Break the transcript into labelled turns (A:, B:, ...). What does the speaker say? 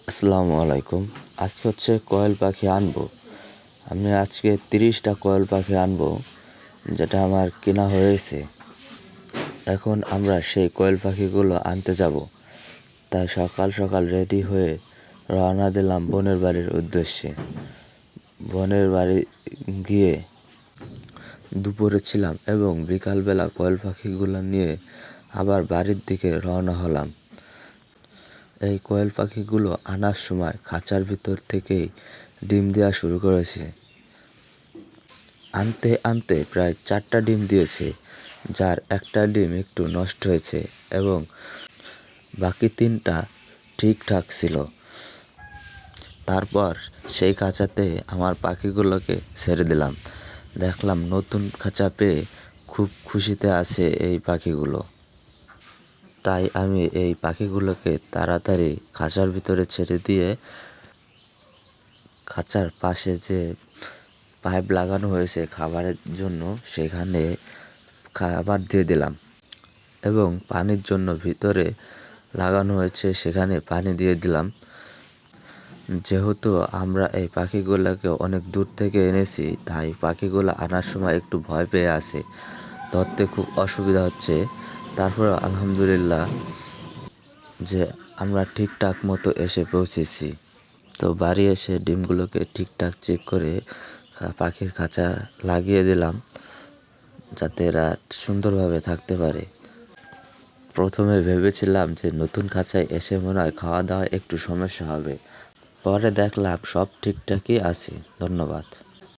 A: আসসালামু আলাইকুম। আজকে হচ্ছে কোয়েল পাখি আনবো। আমি আজকে 30টা কোয়েল পাখি আনবো, যেটা আমার কেনা হয়েছে। এখন আমরা সেই কোয়েল পাখিগুলো আনতে যাব। তাই সকাল সকাল রেডি হয়ে রওনা দিলাম বোনের বাড়ির উদ্দেশ্যে। বোনের বাড়ি গিয়ে দুপুরে ছিলাম এবং বিকালবেলা কোয়েল পাখিগুলো নিয়ে আবার বাড়ির দিকে রওনা হলাম। এই কোয়েল পাখিগুলো আনার সময় খাঁচার ভিতর থেকেই ডিম দেওয়া শুরু করেছে। আনতে আনতে প্রায় 4টা ডিম দিয়েছে, যার একটা ডিম একটু নষ্ট হয়েছে এবং বাকি 3টা ঠিকঠাক ছিল। তারপর সেই খাঁচাতে আমার পাখিগুলোকে ছেড়ে দিলাম। দেখলাম নতুন খাঁচা পেয়ে খুব খুশিতে আছে এই পাখিগুলো। তাই আমি এই পাখিগুলোকে তাড়াতাড়ি খাঁচার ভিতরে ছেড়ে দিয়ে খাঁচার পাশে যে পাইপ লাগানো হয়েছে খাবারের জন্য, সেখানে খাবার দিয়ে দিলাম এবং পানির জন্য ভিতরে লাগানো হয়েছে সেখানে পানি দিয়ে দিলাম। যেহেতু আমরা এই পাখিগুলোকে অনেক দূর থেকে এনেছি, তাই পাখিগুলো আনার সময় একটু ভয় পেয়ে আছে, ধরতে খুব অসুবিধা হচ্ছে। তারপর আলহামদুলিল্লাহ যে আমরা ঠিকঠাক মতো এসে পৌঁছেছি। তো বাড়ি এসে ডিমগুলোকে ঠিকঠাক চেক করে পাখির খাঁচা লাগিয়ে দিলাম, যাতে এরা সুন্দরভাবে থাকতে পারে। প্রথমে ভেবেছিলাম যে নতুন খাঁচায় এসে মনে হয় খাওয়া দাওয়া একটু সমস্যা হবে, পরে দেখলাম সব ঠিকঠাকই আছে। ধন্যবাদ।